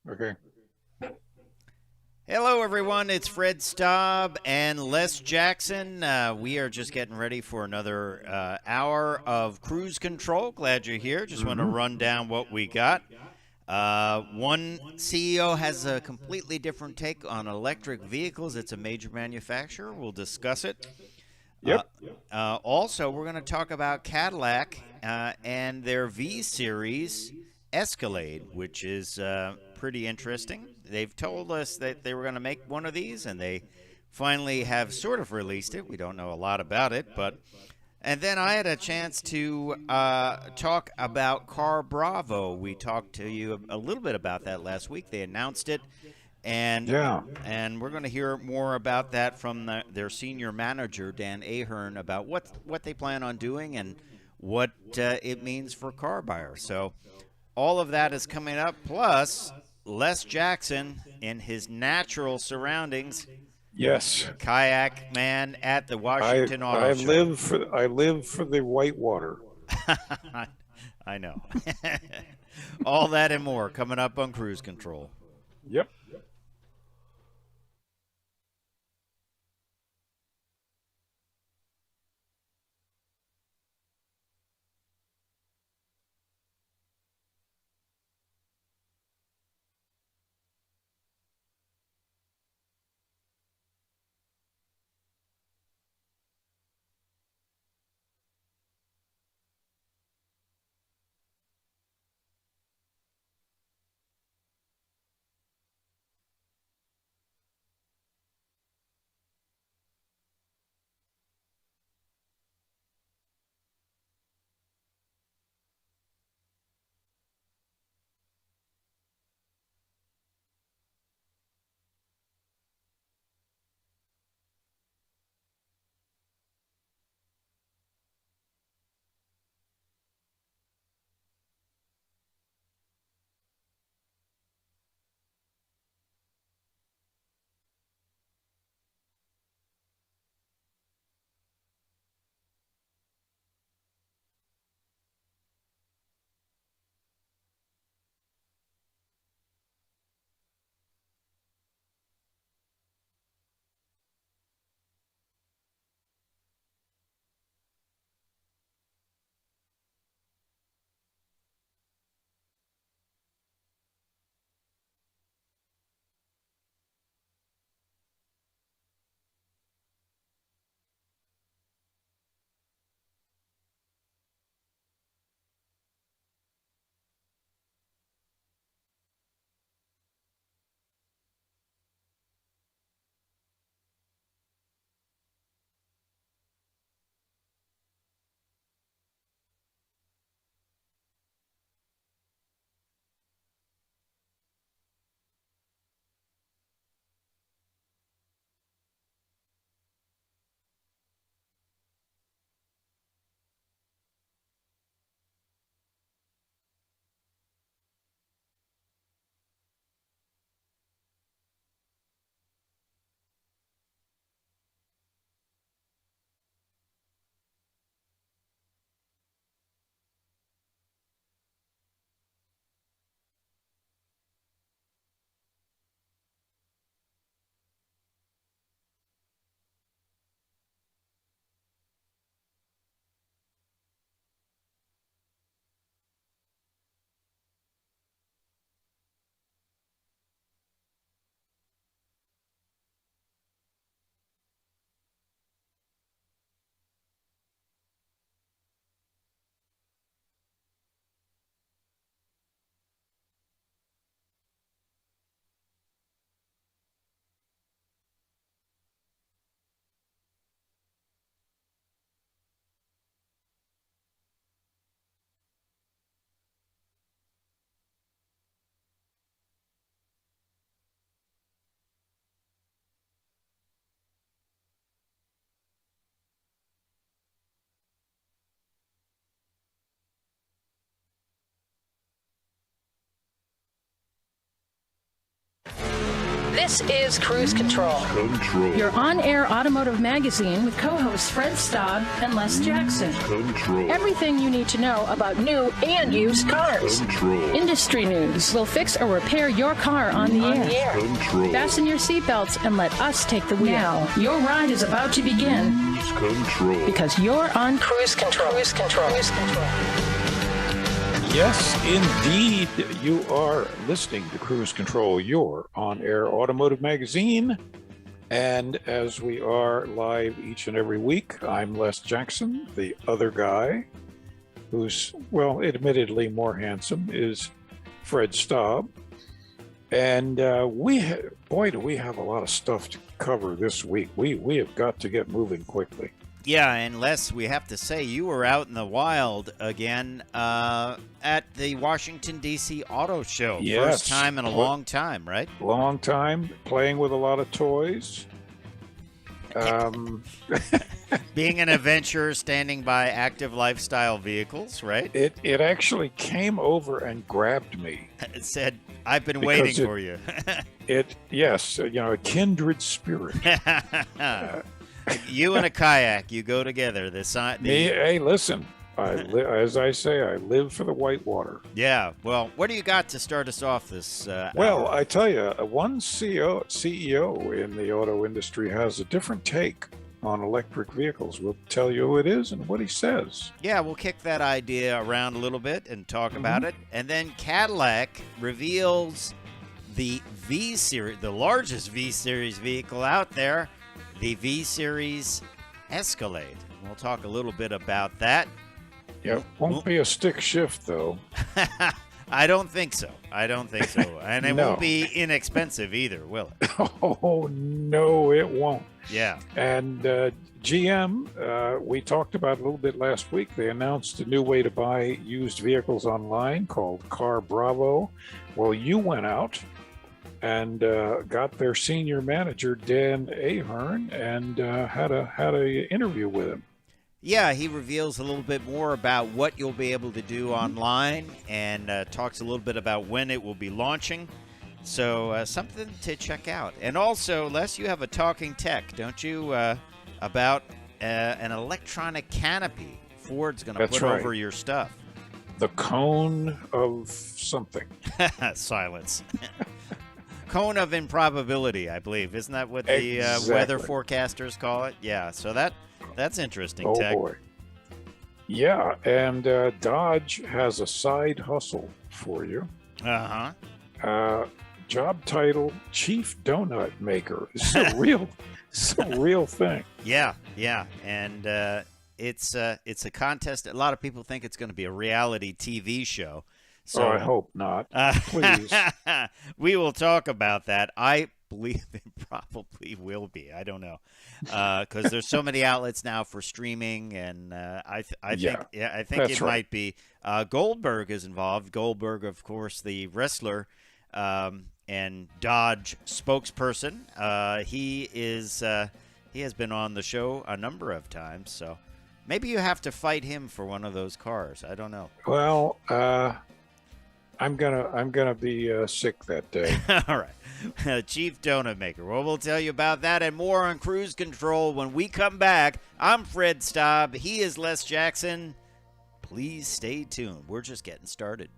Okay. Hello, everyone. It's Fred Staub and Les Jackson. We are just getting ready for another hour of cruise control. Glad you're here. Just want to hmm run down what we got. One CEO has a completely different take on electric vehicles. It's a major manufacturer. We'll discuss it. Uh, Yep. also, we're going to talk about Cadillac and their V Series Escalade, which is pretty interesting. They've told us that they were going to make one of these, and they finally have sort of released it. We don't know a lot about it, but. And then I had a chance to talk about Car Bravo. We talked to you a little bit about that last week. They announced it, and Yeah. and we're going to hear more about that from their senior manager Dan Ahern about what they plan on doing and what it means for car buyers. So all of that is coming up. Plus, Les Jackson in his natural surroundings, Yes. kayak man at the I Washington Auto I Show. live for the white water. I know. All that and more coming up on Cruise Control. Yep. This is Cruise Control. Your on-air automotive magazine with co-hosts Fred Staub and Les Jackson. Everything you need to know about new and used cars. Industry news. We'll fix or repair your car on the air. Fasten your seatbelts and let us take the wheel. Now, your ride is about to begin. Because you're on Cruise Control. Cruise Control. Cruise Control. Yes, indeed. You are listening to Cruise Control, your on-air automotive magazine. And as we are live each and every week, I'm Les Jackson. The other guy, who's, well, admittedly more handsome, is Fred Staub. And do we have a lot of stuff to cover this week. We have got to get moving quickly. Yeah, and Les, we have to say you were out in the wild again at the Washington, D.C. Auto Show. Yes. First time in a long time, right? Long time, playing with a lot of toys. Being an adventurer, standing by active lifestyle vehicles, right? It actually came over and grabbed me. It said, I've been waiting for you. Yes, a kindred spirit. You and a kayak, you go together. Hey, listen, as I say, I live for the whitewater. Yeah, well, what do you got to start us off this Well, hour? I tell you, one CEO in the auto industry has a different take on electric vehicles. We'll tell you who it is and what he says. Yeah, we'll kick that idea around a little bit and talk about it. And then Cadillac reveals the V-Series, the largest V-Series vehicle out there, the V-Series Escalade. We'll talk a little bit about that. Yeah, won't be a stick shift, though. I don't think so. And it No. won't be inexpensive either, will it? Oh, no, it won't. Yeah. And GM, we talked about a little bit last week. They announced a new way to buy used vehicles online called Car Bravo. Well, you went out and got their senior manager, Dan Ahern, and had a interview with him. Yeah, he reveals a little bit more about what you'll be able to do online and talks a little bit about when it will be launching. So something to check out. And also, Les, you have a talking tech, don't you, about an electronic canopy Ford's going to put over your stuff. The cone of something. Silence. Cone of improbability, I believe. Isn't that what the Exactly. weather forecasters call it? Yeah, so that's interesting, Oh, tech. boy. Yeah, and Dodge has a side hustle for you. Uh-huh. Job title, Chief Donut Maker. It's a real thing. Yeah, and it's a contest. A lot of people think it's going to be a reality TV show. So I hope not. Please. We will talk about that. I believe it probably will be. I don't know, because there's so many outlets now for streaming, and I think it might be. Goldberg is involved. Goldberg, of course, the wrestler. And Dodge spokesperson. He has been on the show a number of times, so maybe you have to fight him for one of those cars. I don't know. Well, I'm gonna be sick that day. All right, Chief Donut Maker. Well, we'll tell you about that and more on Cruise Control when we come back. I'm Fred Staub. He is Les Jackson. Please stay tuned. We're just getting started.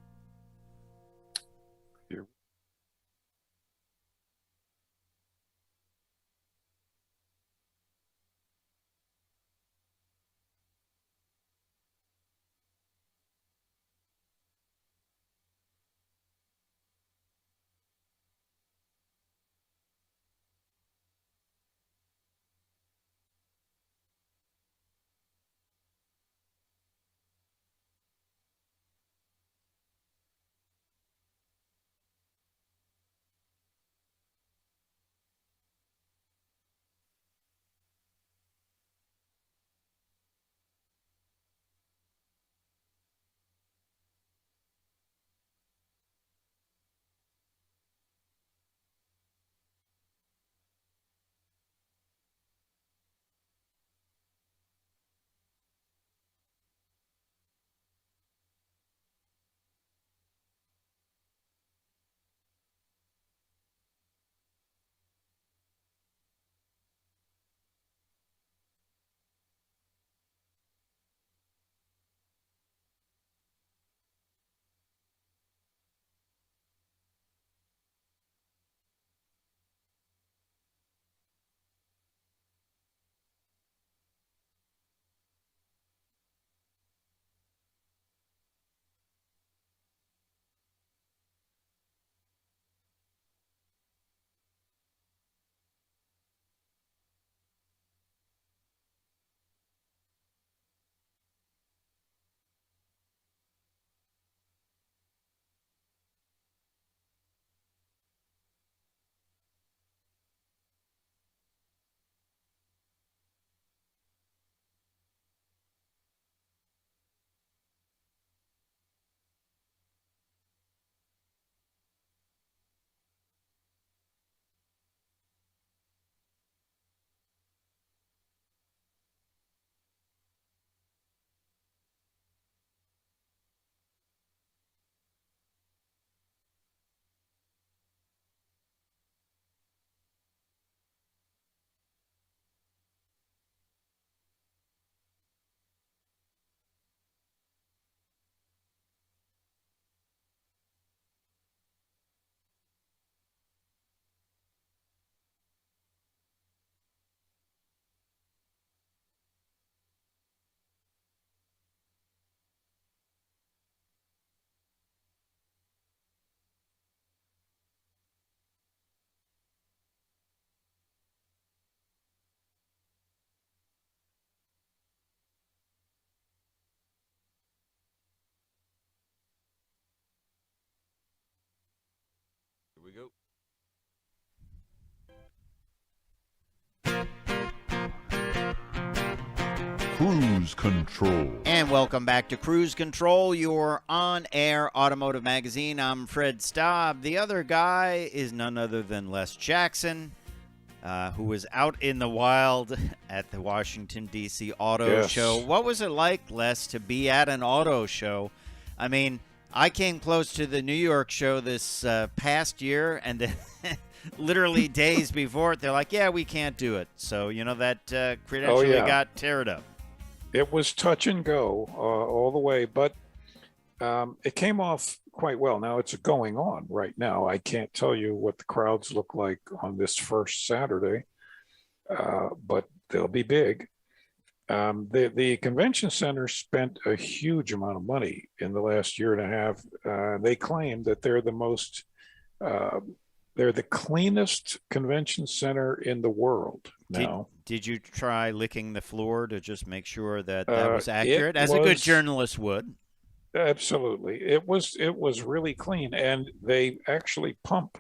Cruise Control. And welcome back to Cruise Control, your on-air automotive magazine. I'm Fred Staub. The other guy is none other than Les Jackson, who was out in the wild at the Washington, D.C. Auto Show. What was it like, Les, to be at an auto show? I mean, I came close to the New York show this past year, and then literally days before it, they're like, yeah, we can't do it. So, you know, that credential got teared up. It was touch and go all the way, but it came off quite well. Now it's going on right now. I can't tell you what the crowds look like on this first Saturday, but they'll be big. The convention center spent a huge amount of money in the last year and a half. They claim that they're the cleanest convention center in the world now. Did you try licking the floor to just make sure that was accurate, as a good journalist would? Absolutely. It was really clean, and they actually pump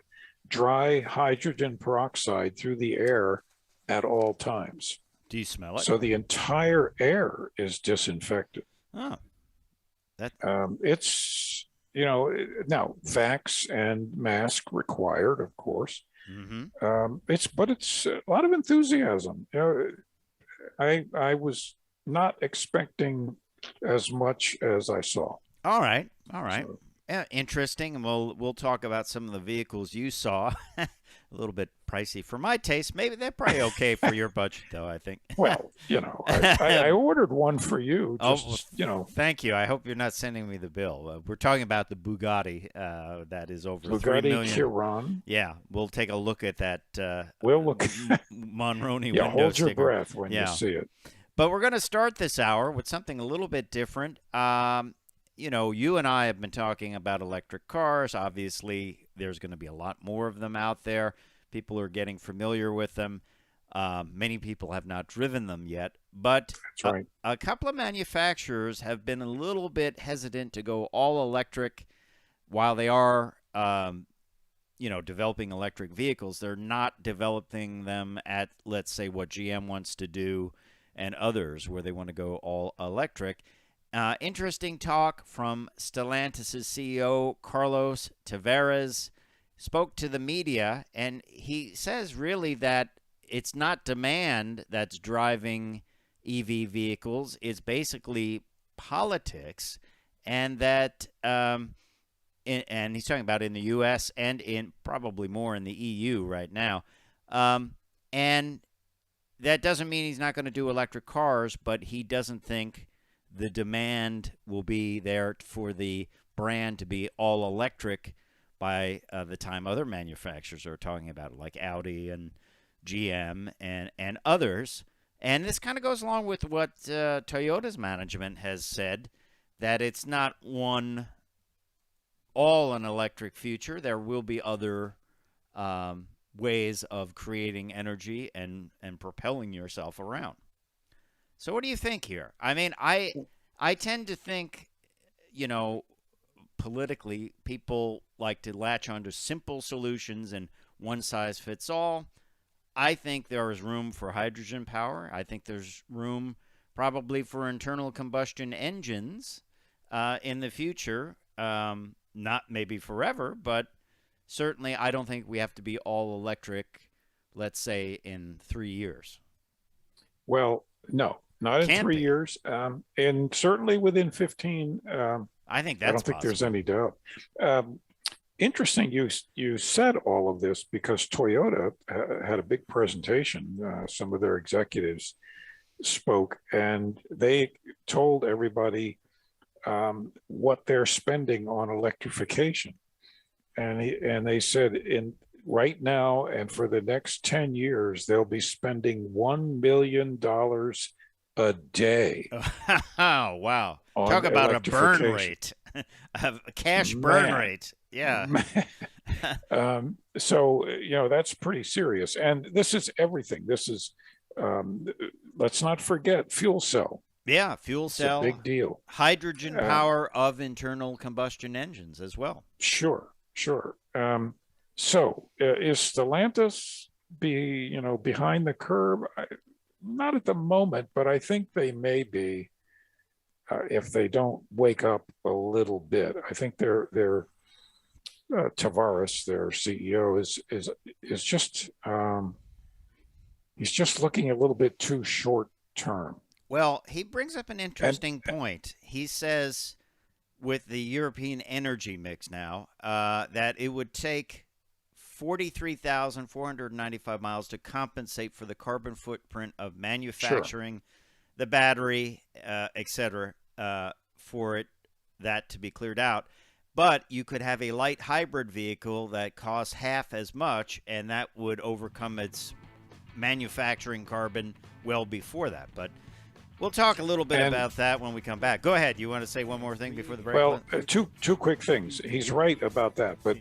dry hydrogen peroxide through the air at all times. Do you smell it? So the entire air is disinfected. Oh. It's, now vax and mask required, of course. Mm-hmm. It's a lot of enthusiasm. I was not expecting as much as I saw. All right. So, Yeah, interesting. And we'll talk about some of the vehicles you saw. A little bit pricey for my taste. Maybe they're probably okay for your budget, though, I think. Well, I ordered one for you. Thank you. I hope you're not sending me the bill. We're talking about the Bugatti that is over $3 million. Bugatti Chiron. Yeah, we'll take a look at that. We'll look. Monroney yeah, window hold your sticker. breath when you see it. But we're going to start this hour with something a little bit different. You and I have been talking about electric cars. Obviously, there's going to be a lot more of them out there. People are getting familiar with them. Many people have not driven them yet. But That's right. A couple of manufacturers have been a little bit hesitant to go all electric while they are, developing electric vehicles. They're not developing them at, let's say, what GM wants to do and others where they want to go all electric. Interesting talk from Stellantis' CEO, Carlos Tavares, spoke to the media, and he says really that it's not demand that's driving EV vehicles. It's basically politics, and that, and he's talking about in the U.S. and in probably more in the EU right now. And that doesn't mean he's not going to do electric cars, but he doesn't think the demand will be there for the brand to be all electric by the time other manufacturers are talking about it, like Audi and GM and others. And this kind of goes along with what Toyota's management has said, that it's not all an electric future. There will be other ways of creating energy and propelling yourself around. So what do you think here? I mean, I tend to think, politically, people like to latch onto simple solutions and one size fits all. I think there is room for hydrogen power. I think there's room probably for internal combustion engines in the future. Not maybe forever, but certainly I don't think we have to be all electric, let's say, in 3 years. Well, no. Not in 3 years, and certainly within 15. I think that's I don't think there's any doubt. Interesting, you said all of this because Toyota had a big presentation. Some of their executives spoke, and they told everybody what they're spending on electrification, and they said right now and for the next 10 years they'll be spending $1 million a day. Oh, wow. Talk about a burn rate, a cash burn rate. Yeah. So, that's pretty serious. And this is everything. This is, let's not forget fuel cell. Yeah, fuel cell. It's a big deal. Hydrogen power of internal combustion engines as well. Sure. So is Stellantis behind the curve? Not at the moment, but I think they may be if they don't wake up a little bit. I think they're Tavares, their CEO, is just he's just looking a little bit too short term. Well, he brings up an And interesting point. He says with the European energy mix now that it would take 43,495 miles to compensate for the carbon footprint of manufacturing the battery, et cetera, for that to be cleared out. But you could have a light hybrid vehicle that costs half as much, and that would overcome its manufacturing carbon well before that. But we'll talk a little bit about that when we come back. Go ahead. You want to say one more thing before the break? Well, two quick things. He's right about that, but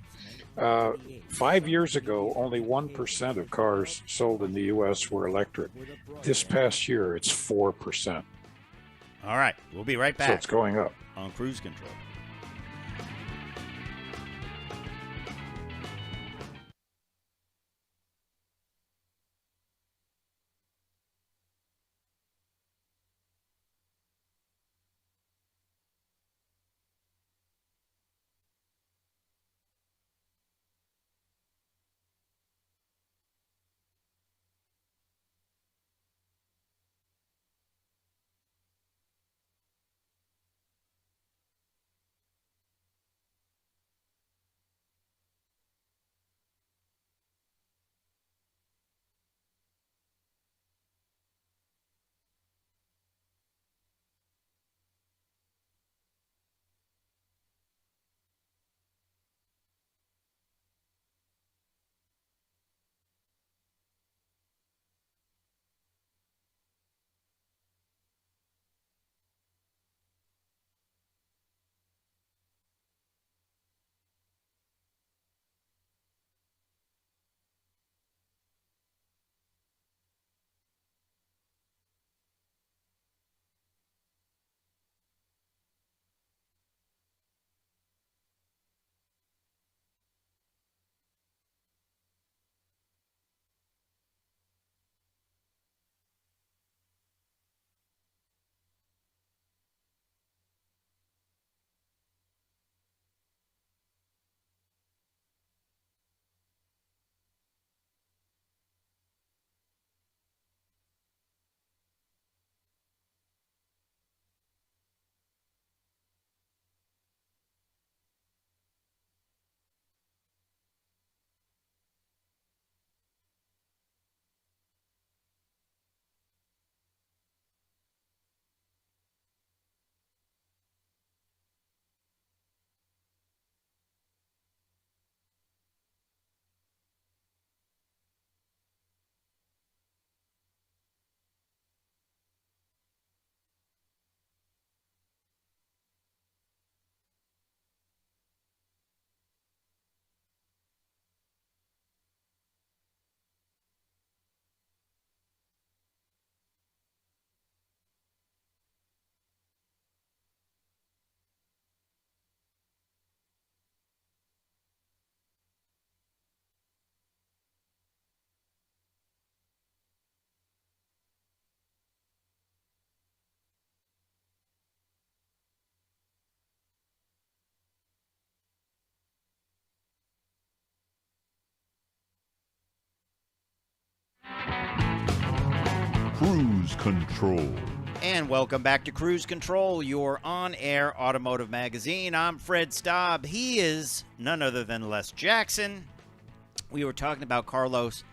5 years ago, only 1% of cars sold in the U.S. were electric. This past year, it's 4%. All right. We'll be right back. So it's going up. On Cruise Control. Cruise Control. And welcome back to Cruise Control, your on-air automotive magazine. I'm Fred Staub. He is none other than Les Jackson. We were talking about Carlos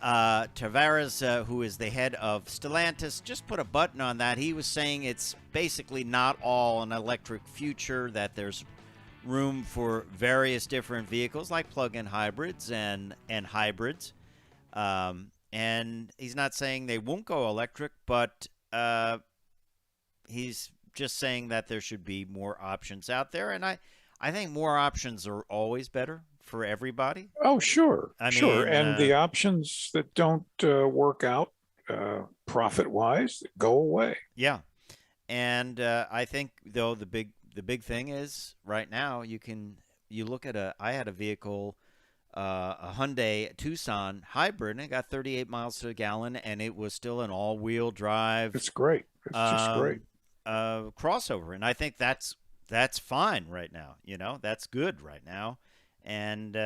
Tavares, who is the head of Stellantis. Just put a button on that. He was saying it's basically not all an electric future, that there's room for various different vehicles like plug-in hybrids and hybrids. And he's not saying they won't go electric, but he's just saying that there should be more options out there. And I think more options are always better for everybody. Oh, sure. Sure. mean, And the options that don't work out profit-wise go away. Yeah. And I think, though, the big thing is right now you look at I had a vehicle a Hyundai Tucson hybrid, and it got 38 miles to the gallon, and it was still an all-wheel drive It's great. It's just great. crossover, and I think that's fine right now. That's good right now, and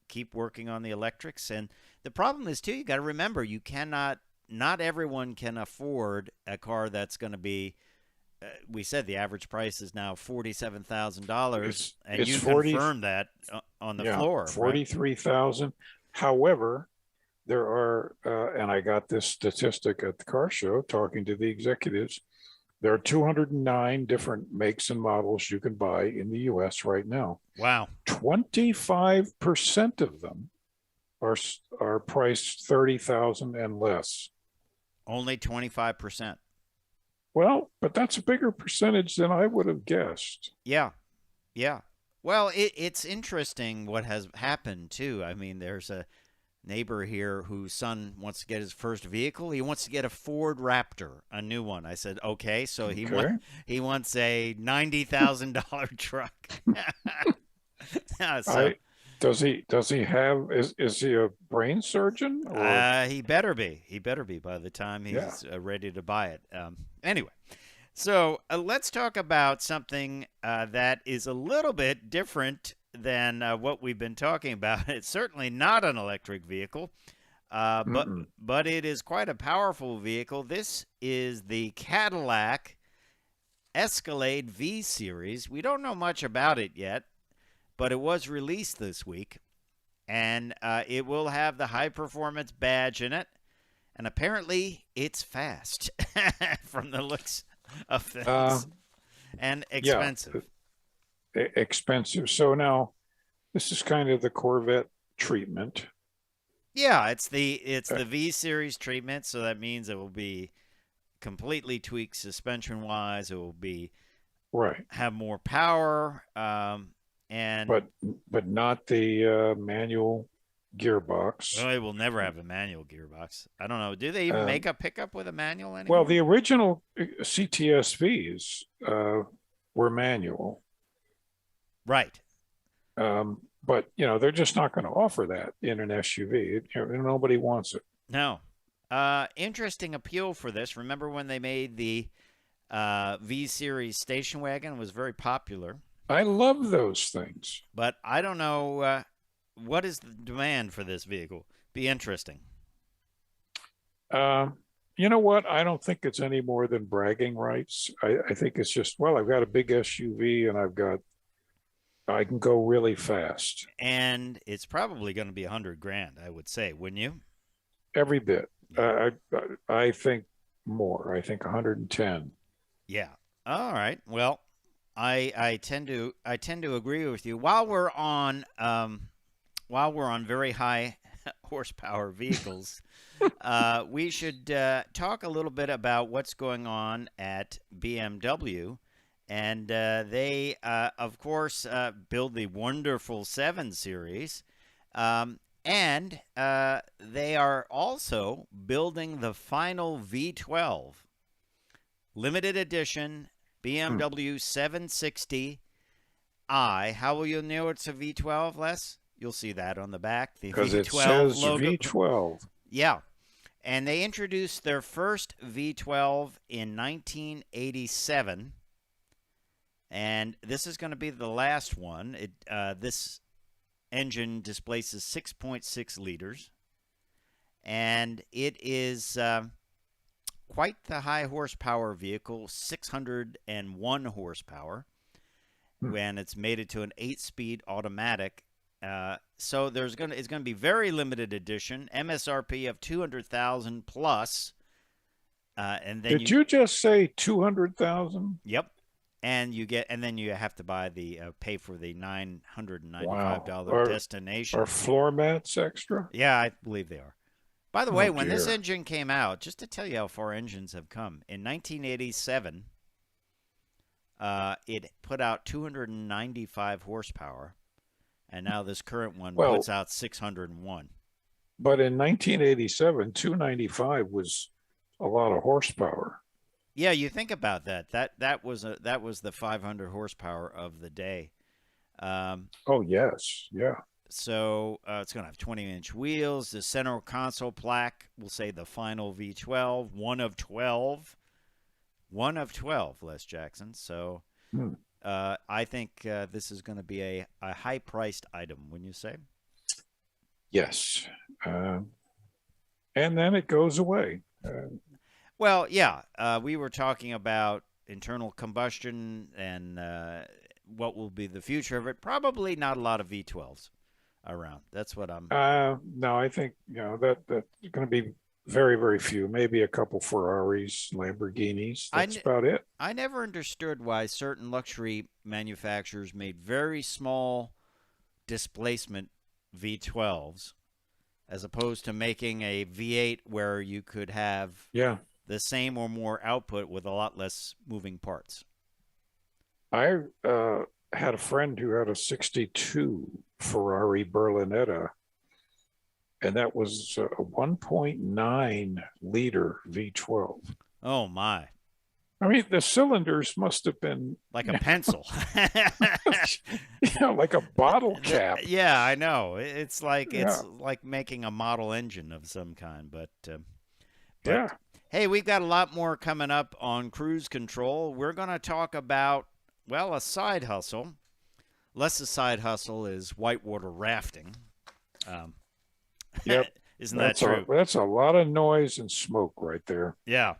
keep working on the electrics. And the problem is too, you got to remember, not everyone can afford a car that's going to be. We said the average price is now $47,000, and It's you 40 confirmed that on the floor. 43,000. Right? However, there are, and I got this statistic at the car show talking to the executives. There are 209 different makes and models you can buy in the U.S. right now. Wow. 25% of them are priced 30,000 and less. Only 25%. Well, but that's a bigger percentage than I would have guessed. Yeah. Well, it's interesting what has happened too. I mean, there's a neighbor here whose son wants to get his first vehicle. He wants to get a Ford Raptor, a new one. I said, okay, so he wants a $90,000 truck. Does he have? Is he a brain surgeon? Or? He better be. He better be by the time he's ready to buy it. Anyway, so let's talk about something that is a little bit different than what we've been talking about. It's certainly not an electric vehicle, but it is quite a powerful vehicle. This is the Cadillac Escalade V Series. We don't know much about it yet, but it was released this week, and it will have the high-performance badge in it, and apparently it's fast from the looks of things, and expensive. Yeah, expensive. So now this is kind of the Corvette treatment. Yeah, it's the V Series treatment, so that means it will be completely tweaked suspension-wise. It will be have more power. But not the manual gearbox. Well, it will never have a manual gearbox. I don't know. Do they even make a pickup with a manual anymore? Well, the original CTSVs were manual. Right. But, they're just not going to offer that in an SUV. Nobody wants it. No. Interesting appeal for this. Remember when they made the V Series station wagon? It was very popular. I love those things. But I don't know what is the demand for this vehicle. Be interesting. You know what? I don't think it's any more than bragging rights. I think it's just, I've got a big SUV and I can go really fast. And it's probably going to be $100,000, I would say, wouldn't you? Every bit. I think more. I think 110. Yeah. All right. Well, I tend to agree with you. While we're on very high horsepower vehicles, we should talk a little bit about what's going on at BMW. And they, of course, build the wonderful 7 Series. And they are also building the final V12 limited edition BMW 760i. How will you know it's a V12, Les? You'll see that on the back. Because it says logo. V12. Yeah. And they introduced their first V12 in 1987. And this is going to be the last one. This engine displaces 6.6 liters. And it is quite the high horsepower vehicle, 601 horsepower. When it's made it to an 8-speed automatic. So it's going to be very limited edition, MSRP of $200,000 plus. And then Did you just say 200,000? Yep. And then you have to buy pay for the $995 destination. Are floor mats extra? Yeah, I believe they are. By the way, when this engine came out, just to tell you how far engines have come, in 1987, it put out 295 horsepower, and now this current one puts out 601. But in 1987, 295 was a lot of horsepower. Yeah, you think about that. That was the 500 horsepower of the day. Oh yes, yeah. So it's going to have 20-inch wheels. The center console plaque will say the final V12, one of 12. One of 12, Les Jackson. So I think this is going to be a high-priced item, wouldn't you say? Yes. And then it goes away. Well, yeah. We were talking about internal combustion and what will be the future of it. Probably not a lot of V12s around. That's what I'm. No, I think that's going to be very, very few. Maybe a couple Ferraris, Lamborghinis. That's about it. I never understood why certain luxury manufacturers made very small displacement V12s as opposed to making a V8 where you could have the same or more output with a lot less moving parts. I had a friend who had a 62 Ferrari Berlinetta, and that was a 1.9 liter V12. Oh, my. I mean, the cylinders must have been like a pencil. Like a bottle cap. Yeah, I know. It's like making a model engine of some kind. But yeah. Hey, we've got a lot more coming up on Cruise Control. We're going to talk about, well, a side hustle. Les's side hustle is whitewater rafting. Yep. Isn't that true? That's a lot of noise and smoke right there. Yeah.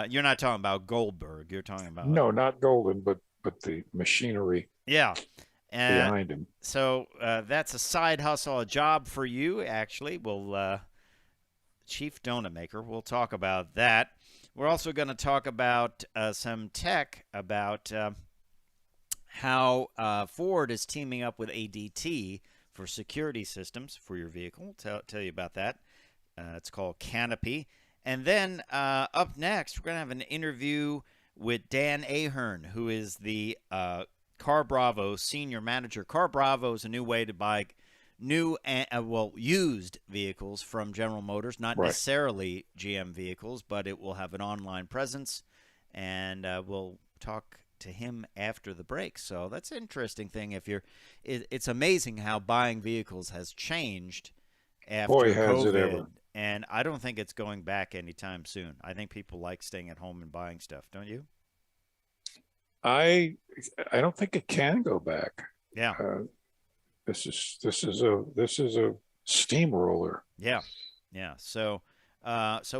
You're not talking about Goldberg. You're talking about... No, not Golden, but the machinery behind him. So that's a side hustle, a job for you, actually. Chief donut maker. We'll talk about that. We're also going to talk about some tech about how Ford is teaming up with ADT for security systems for your vehicle. Tell you about that. It's called Canopy. And then up next, we're going to have an interview with Dan Ahern, who is the Car Bravo senior manager. Car Bravo is a new way to buy used vehicles from General Motors, not necessarily GM vehicles, but it will have an online presence. And we'll talk to him after the break. So that's an interesting thing. It's amazing how buying vehicles has changed after Boy, has COVID. it ever. And I don't think it's going back anytime soon. I think people like staying at home and buying stuff, don't you? I don't think it can go back. Yeah. This is a steamroller. Yeah. Yeah. So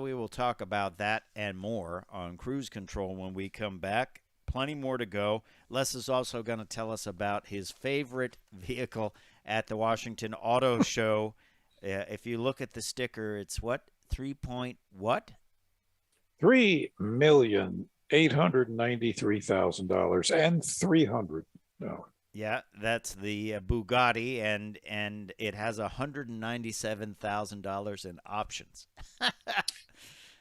we will talk about that and more on Cruise Control when we come back. Plenty more to go. Les is also going to tell us about his favorite vehicle at the Washington Auto Show. If you look at the sticker, it's what? $3,893,000 and 300. No. Yeah, that's the Bugatti, and it has $197,000 in options.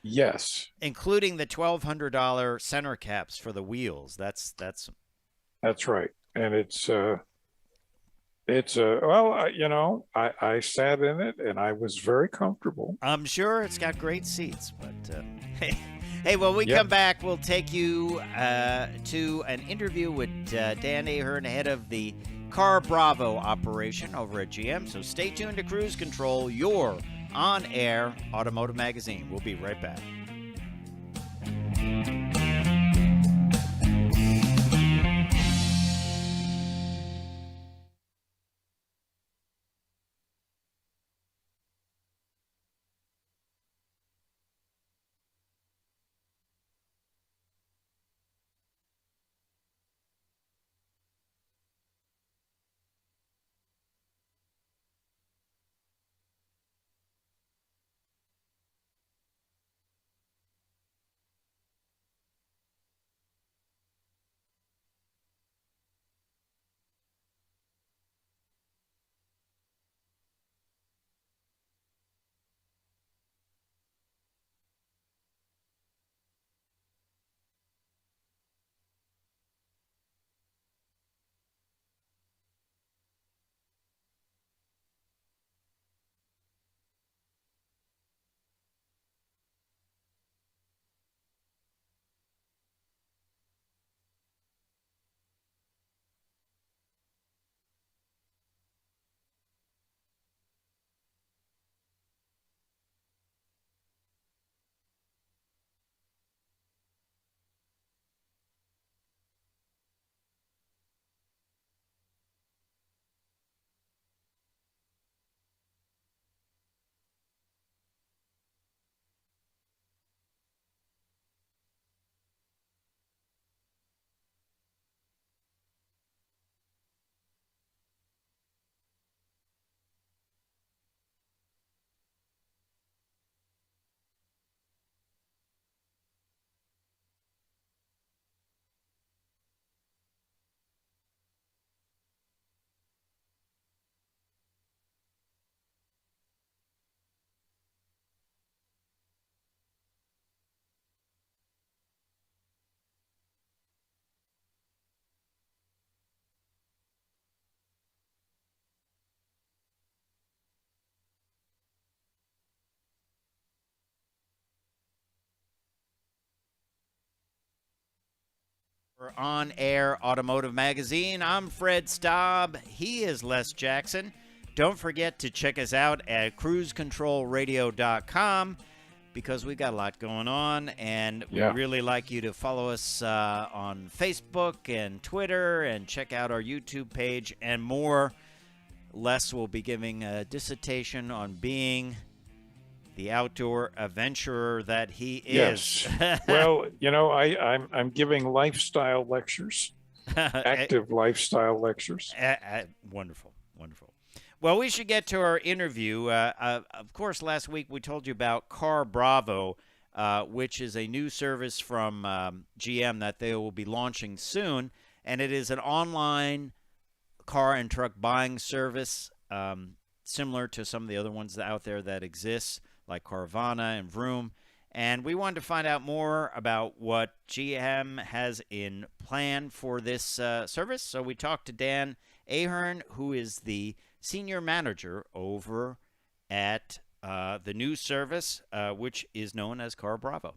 Yes, including the $1,200 center caps for the wheels. That's right, and I sat in it and I was very comfortable. I'm sure it's got great seats, but hey, when we come back, we'll take you to an interview with Dan Ahern, head of the Car Bravo operation over at GM. So stay tuned to Cruise Control, your on-air automotive magazine. We'll be right back. For On Air Automotive Magazine, I'm Fred Staub. He is Les Jackson. Don't forget to check us out at cruisecontrolradio.com because we got a lot going on, and we'd really like you to follow us on Facebook and Twitter and check out our YouTube page and more. Les will be giving a dissertation on being the outdoor adventurer that he is. Yes. Well, you know, I'm giving lifestyle lectures, active lifestyle lectures. Wonderful, wonderful. Well, we should get to our interview. Of course, last week we told you about Car Bravo, which is a new service from GM that they will be launching soon, and it is an online car and truck buying service similar to some of the other ones out there that exist, like Carvana and Vroom. And we wanted to find out more about what GM has in plan for this service. So we talked to Dan Ahern, who is the senior manager over at the new service, which is known as Car Bravo.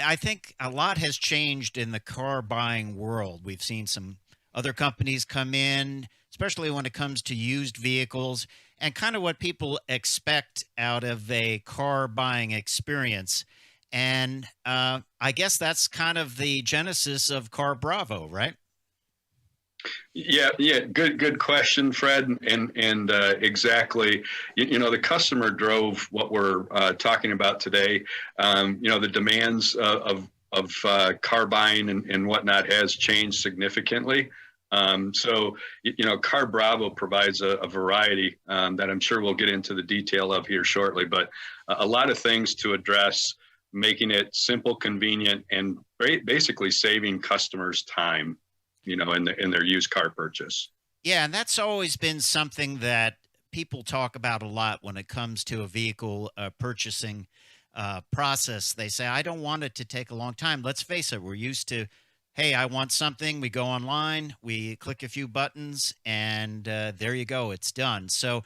I think a lot has changed in the car buying world. We've seen some other companies come in, especially when it comes to used vehicles, and kind of what people expect out of a car buying experience. And I guess that's kind of the genesis of Car Bravo, right? Yeah. Good question, Fred. And exactly, you know, the customer drove what we're talking about today. You know, the demands of car buying and whatnot has changed significantly. So, you know, Car Bravo provides a variety that I'm sure we'll get into the detail of here shortly, but a lot of things to address, making it simple, convenient, and basically saving customers time, you know, in their used car purchase. Yeah, and that's always been something that people talk about a lot when it comes to a vehicle purchasing process. They say, I don't want it to take a long time. Let's face it, we're used to, hey, I want something. We go online, we click a few buttons, and there you go. It's done. So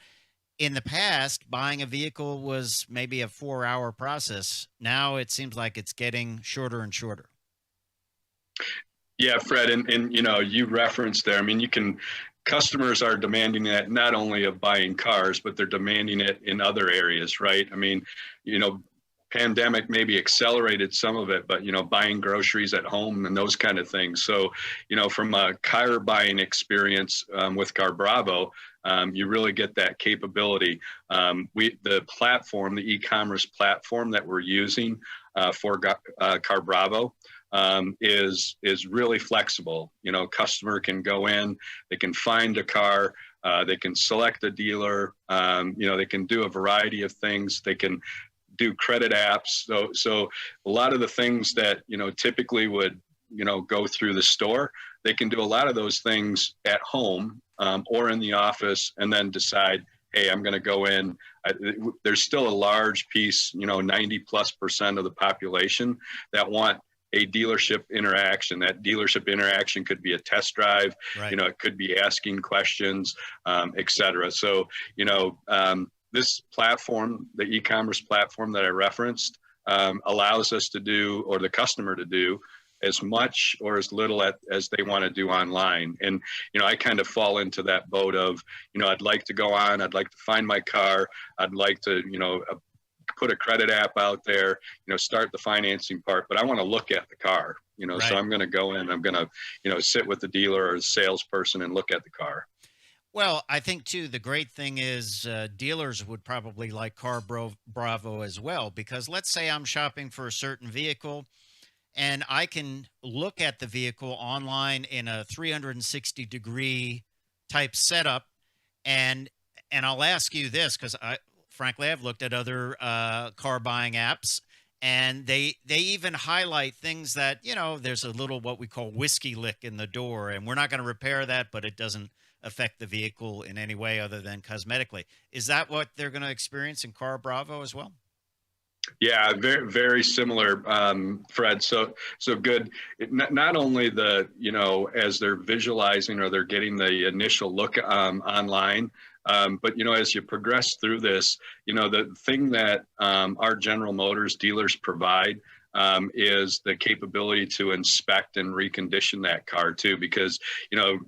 in the past, buying a vehicle was maybe a 4-hour process. Now it seems like it's getting shorter and shorter. Yeah, Fred, and you know, you referenced there, I mean, customers are demanding that not only of buying cars, but they're demanding it in other areas, right? I mean, you know, pandemic maybe accelerated some of it, but, you know, buying groceries at home and those kind of things. So, you know, from a car buying experience with Car Bravo, you really get that capability. The platform, the e-commerce platform that we're using for Car Bravo is really flexible. You know, customer can go in, they can find a car, they can select a dealer, you know, they can do a variety of things. They can do credit apps. So a lot of the things that, you know, typically would, you know, go through the store, they can do a lot of those things at home or in the office, and then decide, hey, I'm going to go in. There's still a large piece, you know, 90+% of the population that want a dealership interaction. That dealership interaction could be a test drive, right. You know, it could be asking questions, et cetera. So, you know, this platform, the e-commerce platform that I referenced, allows us to do, or the customer to do, as much or as little as they want to do online. And, you know, I kind of fall into that boat of, you know, I'd like to go on, I'd like to find my car, I'd like to, you know, put a credit app out there, you know, start the financing part, but I want to look at the car, you know, right. So I'm going to go in, I'm going to, you know, sit with the dealer or the salesperson and look at the car. Well, I think, too, the great thing is dealers would probably like Car Bravo as well, because let's say I'm shopping for a certain vehicle and I can look at the vehicle online in a 360-degree type setup. And I'll ask you this, because frankly, I've looked at other car buying apps, and they even highlight things that, you know, there's a little what we call whiskey lick in the door, and we're not going to repair that, but it doesn't affect the vehicle in any way other than cosmetically. Is that what they're going to experience in Car Bravo as well? Yeah, very, very similar, Fred. So good. Not only the, you know, as they're visualizing or they're getting the initial look online, but, you know, as you progress through this, you know, the thing that our General Motors dealers provide is the capability to inspect and recondition that car too, because,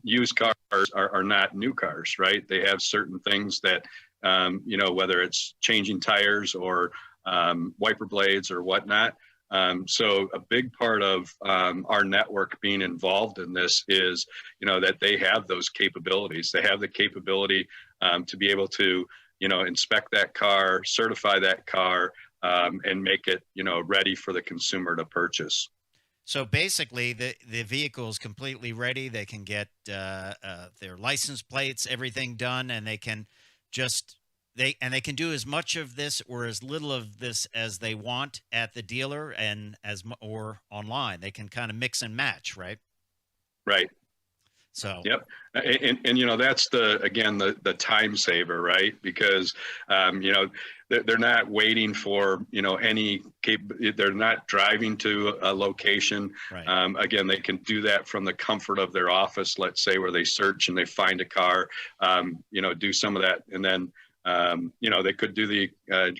used cars are not new cars, right? They have certain things that, whether it's changing tires or wiper blades or whatnot. So a big part of our network being involved in this is, that they have those capabilities. They have the capability to be able to, inspect that car, certify that car, and make it, ready for the consumer to purchase. So basically, the vehicle is completely ready. They can get their license plates, everything done, and they can they can do as much of this or as little of this as they want at the dealer and or online. They can kind of mix and match, right? Right. So yep, and that's the time saver, right? Because they're not waiting for they're not driving to a location. Right. Again, they can do that from the comfort of their office. Let's say where they search and they find a car, do some of that, and then they could do the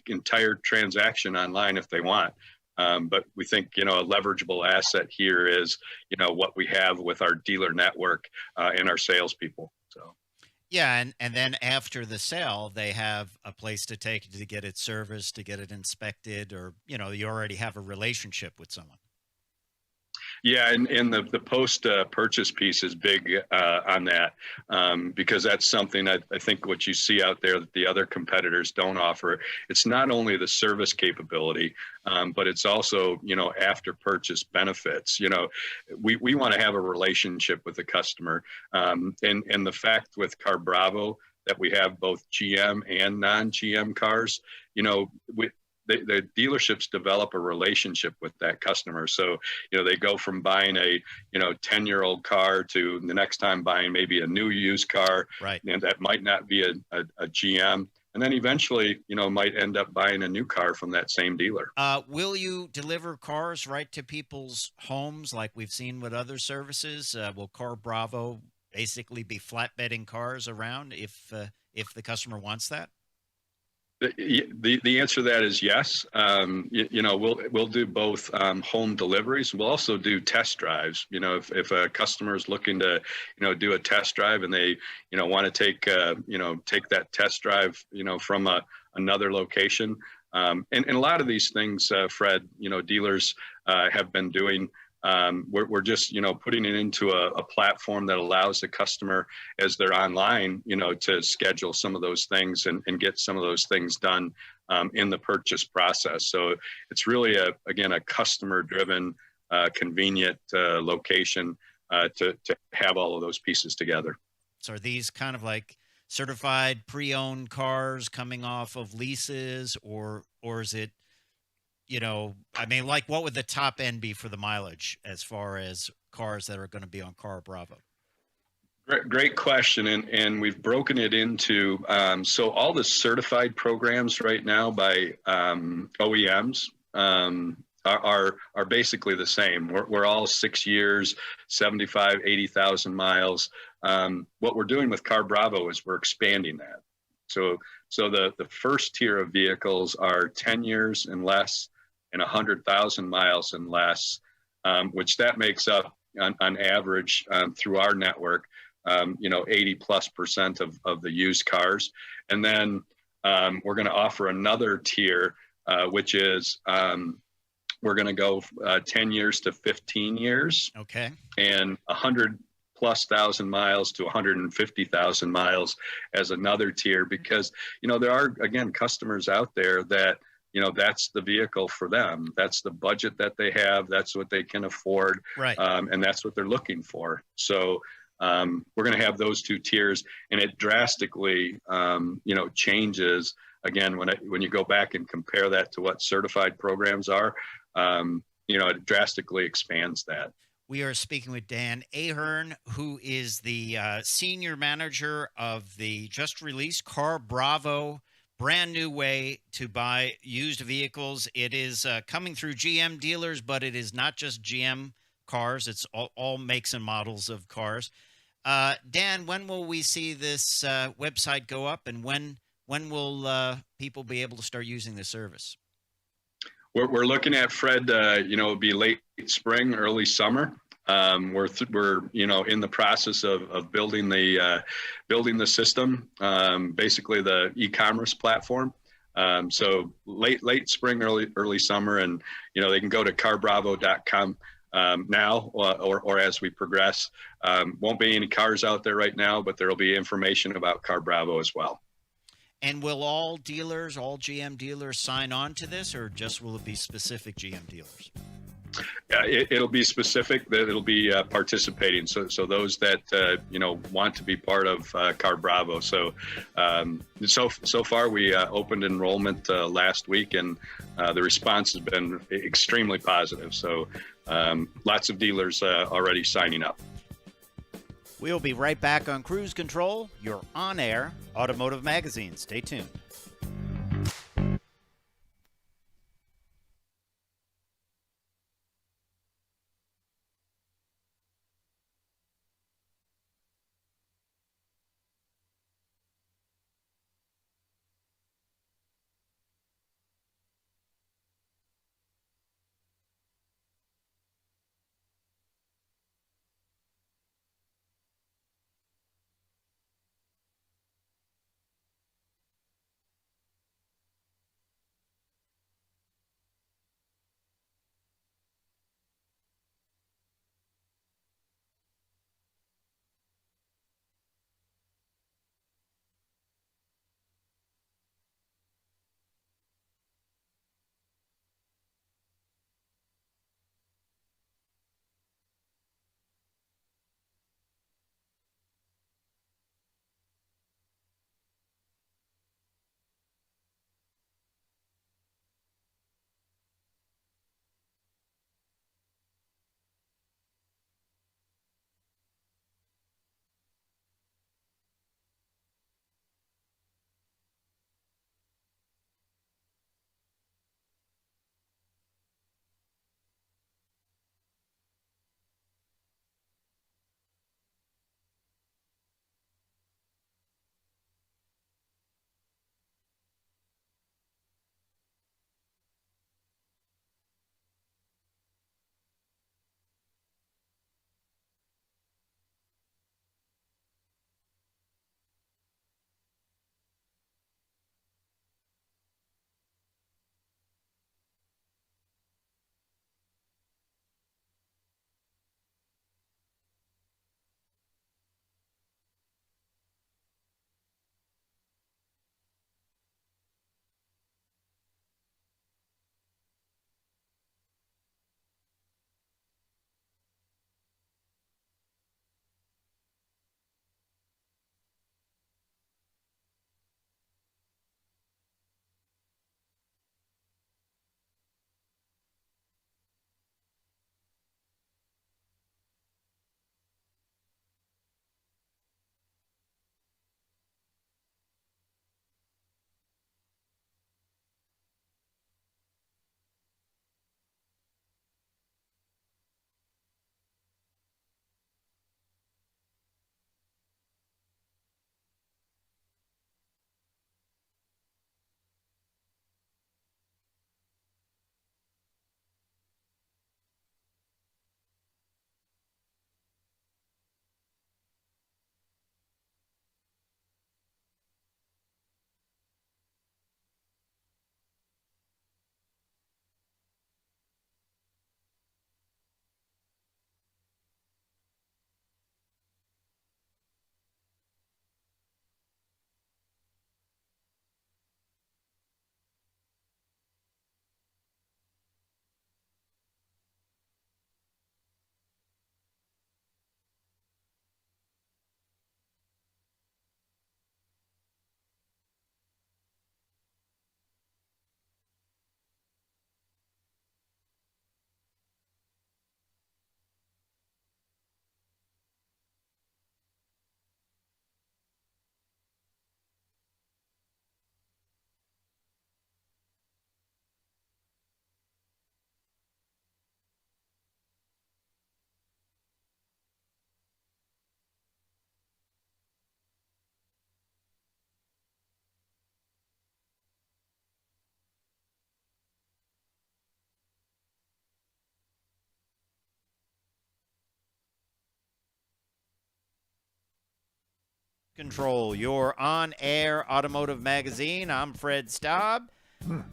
entire transaction online if they want. But we think, a leverageable asset here is, what we have with our dealer network and our salespeople. So, yeah, and then after the sale, they have a place to take it to get it serviced, to get it inspected, or you already have a relationship with someone. Yeah, and the post purchase piece is big on that because that's something I think what you see out there that the other competitors don't offer. It's not only the service capability, but it's also after purchase benefits. We want to have a relationship with the customer, and the fact with CarBravo that we have both GM and non-GM cars. The dealerships develop a relationship with that customer. So, they go from buying a, 10-year-old car to the next time buying maybe a new used car. Right. And that might not be a GM. And then eventually, might end up buying a new car from that same dealer. Will you deliver cars right to people's homes like we've seen with other services? Will CarBravo basically be flatbedding cars around if the customer wants that? The answer to that is yes. We'll do both home deliveries. We'll also do test drives. If a customer is looking to, do a test drive and they, want to take that test drive, from another location. And a lot of these things, Fred, dealers have been doing. We're just, putting it into a platform that allows the customer as they're online, to schedule some of those things and get some of those things done in the purchase process. So it's really a customer driven, convenient location to have all of those pieces together. So are these kind of like certified pre-owned cars coming off of leases or is it, what would the top end be for the mileage as far as cars that are going to be on CarBravo? Great question. And we've broken it into, so all the certified programs right now by OEMs are basically the same. We're all 6 years, 75, 80,000 miles. What we're doing with CarBravo is we're expanding that. So the first tier of vehicles are 10 years and less, and 100,000 miles and less, which that makes up on average through our network, 80+% of the used cars. And then we're going to offer another tier, which is we're going to go 10 years to 15 years. Okay. And 100,000+ miles to 150,000 miles as another tier, because, there are, again, customers out there that, that's the vehicle for them. That's the budget that they have. That's what they can afford. Right. And that's what they're looking for. So we're going to have those two tiers, and it drastically, changes. Again, when you go back and compare that to what certified programs are, it drastically expands that. We are speaking with Dan Ahern, who is the senior manager of the just released CarBravo, brand new way to buy used vehicles. It is coming through GM dealers, but it is not just GM cars. It's all makes and models of cars. Dan, when will we see this website go up, and when will people be able to start using the service? We're looking at, Fred, it'd be late spring, early summer. We're in the process of building the system, basically the e-commerce platform. So late spring, early summer, and they can go to carbravo.com now or as we progress. Won't be any cars out there right now, but there will be information about Car Bravo as well. And will all GM dealers sign on to this, or just will it be specific GM dealers? It'll be specific, that it'll be participating. So those that want to be part of Car Bravo. So far we opened enrollment last week, and the response has been extremely positive. So lots of dealers already signing up. We'll be right back on Cruise Control, your on-air automotive magazine. Stay tuned. Control, your on-air automotive magazine. I'm Fred Staub.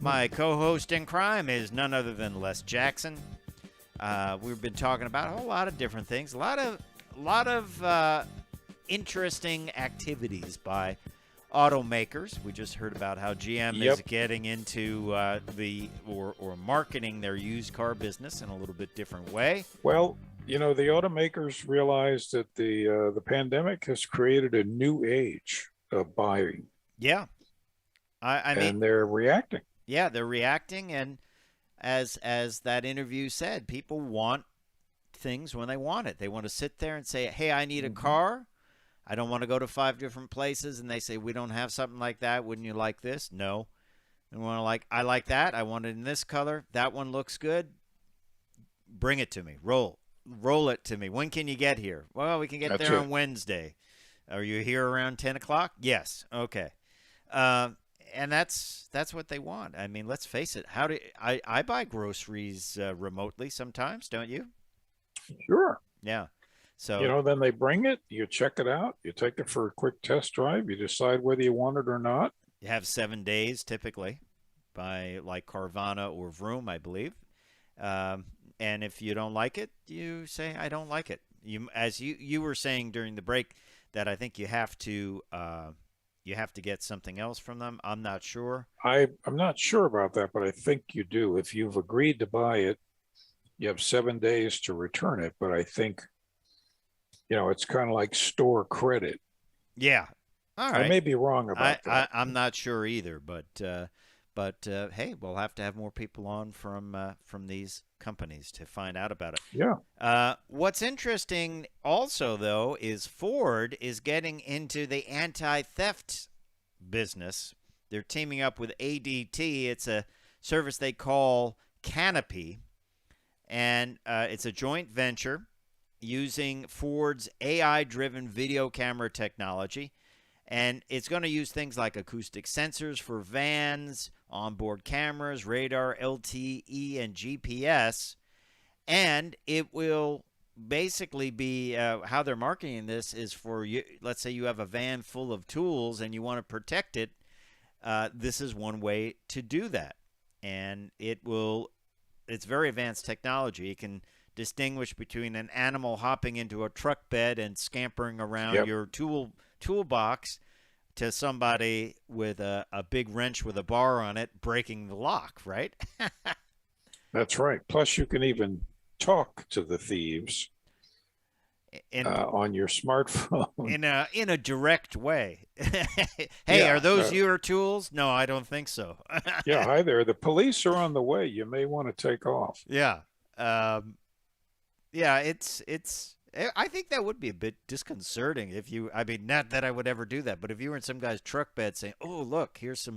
My co-host in crime is none other than Les Jackson. We've been talking about a whole lot of different things, a lot of interesting activities by automakers. We just heard about how GM is getting into or marketing their used car business in a little bit different way. Well, the automakers realize that the pandemic has created a new age of buying. Yeah. I mean, and they're reacting. Yeah, they're reacting, and as that interview said, people want things when they want it. They want to sit there and say, "Hey, I need a car. I don't want to go to 5 different places," and they say, "We don't have something like that. Wouldn't you like this?" No. They want to I like that. I want it in this color. That one looks good. Bring it to me. Roll it to me. When can you get here? Well, we can get there on Wednesday. Are you here around 10 o'clock? Yes. Okay. And that's what they want. I mean, let's face it. I buy groceries remotely sometimes, don't you? Sure. Yeah. So then they bring it, you check it out, you take it for a quick test drive, you decide whether you want it or not. You have 7 days typically by like Carvana or Vroom, I believe. And if you don't like it, you say, I don't like it. As you were saying during the break that I think you have to get something else from them. I'm not sure. I'm not sure about that, but I think you do. If you've agreed to buy it, you have 7 days to return it. But I think, it's kind of like store credit. Yeah. All right. I may be wrong about that. I'm not sure either, but hey, we'll have to have more people on from these companies to find out about it. Yeah. What's interesting also, though, is Ford is getting into the anti-theft business. They're teaming up with ADT. It's a service they call Canopy, and it's a joint venture using Ford's AI-driven video camera technology. And it's going to use things like acoustic sensors for vans, onboard cameras, radar, LTE, and GPS. And it will basically be how they're marketing this is for you. Let's say you have a van full of tools and you want to protect it. This is one way to do that. And it's very advanced technology. It can distinguish between an animal hopping into a truck bed and scampering around your toolbox to somebody with a big wrench with a bar on it breaking the lock, right? That's right. Plus, you can even talk to the thieves on your smartphone in a direct way. Hey, are those your tools? No, I don't think so. Yeah, hi there. The police are on the way. You may want to take off. Yeah. Yeah, I think that would be a bit disconcerting not that I would ever do that, but if you were in some guy's truck bed saying, "Oh, look, here's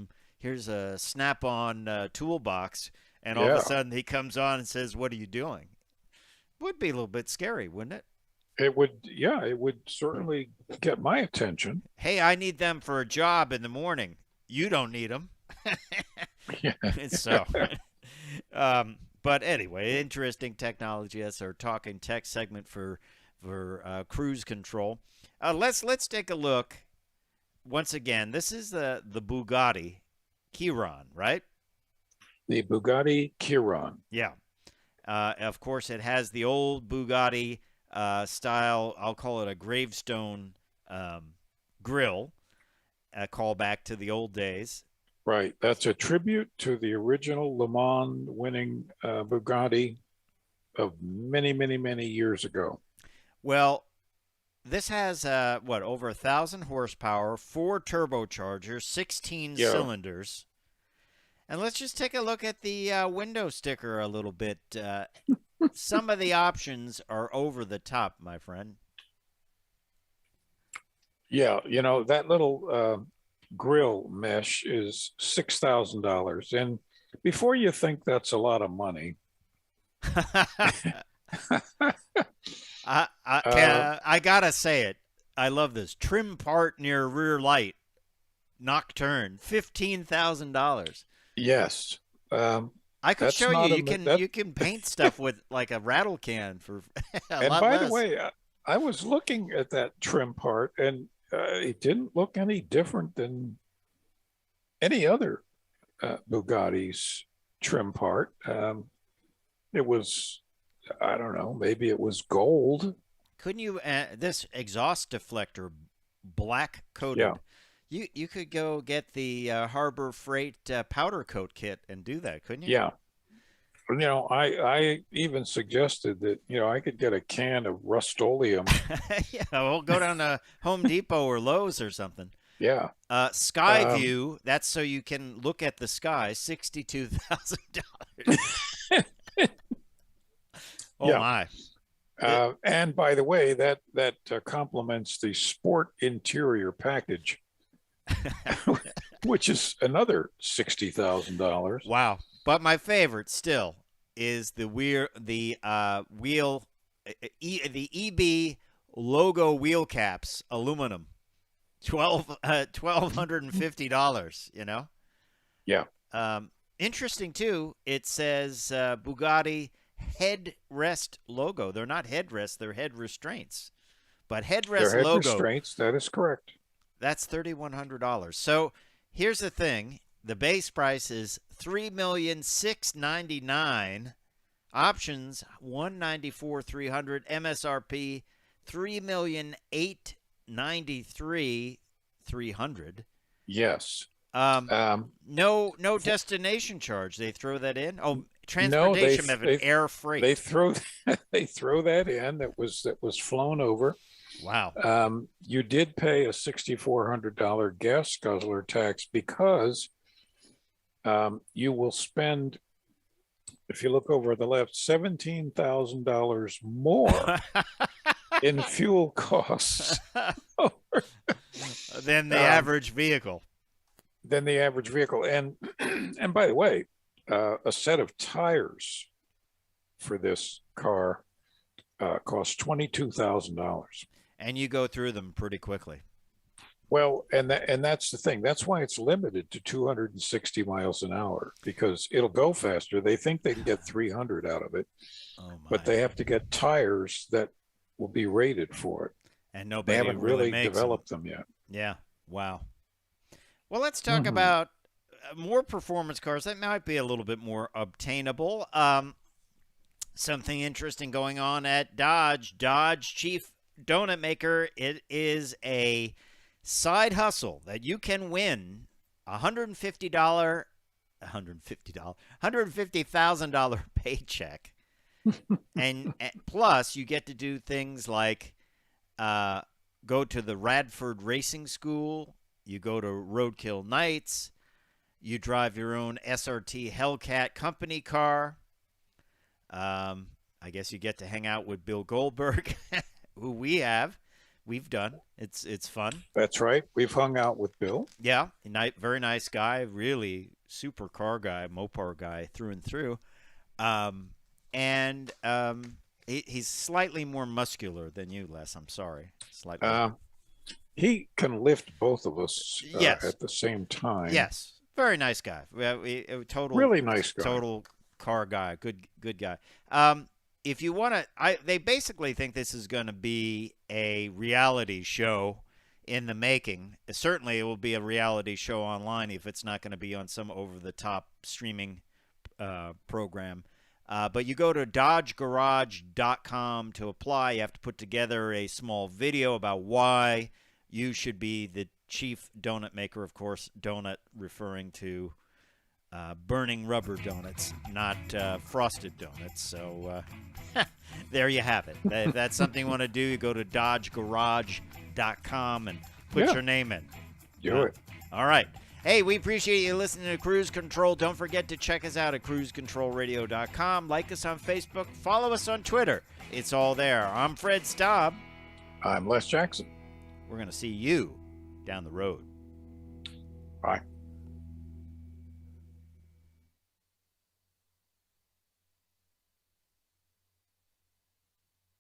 a Snap-on toolbox," and all of a sudden he comes on and says, "What are you doing?" Would be a little bit scary, wouldn't it? It would certainly get my attention. Hey, I need them for a job in the morning. You don't need them. Yeah. So, but anyway, interesting technology. That's our Talking Tech segment for cruise control. Let's take a look. Once again, this is the Bugatti Chiron, right? The Bugatti Chiron. Yeah. Of course, it has the old Bugatti style. I'll call it a gravestone grill. A callback to the old days. Right. That's a tribute to the original Le Mans winning Bugatti of many, many, many years ago. Well, this has over 1,000 horsepower, 4 turbochargers, 16 cylinders. And let's just take a look at the window sticker a little bit. Some of the options are over the top, my friend. Yeah, that little grill mesh is $6,000. And before you think that's a lot of money, I gotta say it. I love this. Trim part near rear light, nocturne, $15,000. Yes. I could show you. You can paint stuff with like a rattle can for a lot less. And by the way, I was looking at that trim part, and it didn't look any different than any other Bugatti's trim part. It was, I don't know, maybe it was gold. Couldn't you, this exhaust deflector, black coated, Yeah. you could go get the Harbor Freight powder coat kit and do that, couldn't you? Yeah. You know, I even suggested that, you know, I could get a can of Rust-Oleum. Yeah, we'll go down to Home Depot or Lowe's or something. Yeah. Sky View, that's so you can look at the sky, $62,000. Oh, Yeah. my. And by the way, that complements the sport interior package, which is another $60,000. Wow. But my favorite still is the EB logo wheel caps, aluminum, $1,250. You know. Yeah. Interesting too. It says Bugatti headrest logo. They're not headrests; they're head restraints. But headrest Their head logo. restraints. That is correct. That's $3,100. So here's the thing. The base price is $3,699,000. Options $194,300. MSRP $3,893,300. Yes. No destination charge. They throw that in. Oh, transportation of an air freight. They throw that in. That was flown over. Wow. You did pay a $6,400 gas guzzler tax because you will spend, if you look over the left, $17,000 more in fuel costs than the average vehicle. And by the way, a set of tires for this car costs $22,000. And you go through them pretty quickly. Well, and that's the thing. That's why it's limited to 260 miles an hour, because it'll go faster. They think they can get 300 out of it, but they have to get tires that will be rated for it. And nobody They haven't really makes developed them yet. Yeah. Wow. Well, let's talk about more performance cars. That might be a little bit more obtainable. Something interesting going on at Dodge. Dodge chief donut maker. It is a side hustle that you can win $150,000 paycheck. and plus you get to do things like go to the Radford Racing School, you go to Roadkill Nights, you drive your own SRT Hellcat company car. I guess you get to hang out with Bill Goldberg, who we've done. It's fun. That's right. We've hung out with Bill. Yeah, very nice guy, really super car guy, Mopar guy through and through. He's slightly more muscular than you, Les. I'm sorry. Slightly. He can lift both of us yes. at the same time. Yes, very nice guy. Total, really nice guy. Total car guy. Good guy. If you want to, they basically think this is going to be a reality show in the making. Certainly, it will be a reality show online if it's not going to be on some over-the-top streaming program. But you go to dodgegarage.com to apply. You have to put together a small video about why you should be the chief donut maker. Of course, donut referring to burning rubber donuts, not frosted donuts. So there you have it. If that's something you want to do, you go to dodgegarage.com and put your name in. Do it. All right. Hey, we appreciate you listening to Cruise Control. Don't forget to check us out at cruisecontrolradio.com. Like us on Facebook. Follow us on Twitter. It's all there. I'm Fred Staub. I'm Les Jackson. We're going to see you down the road. Bye.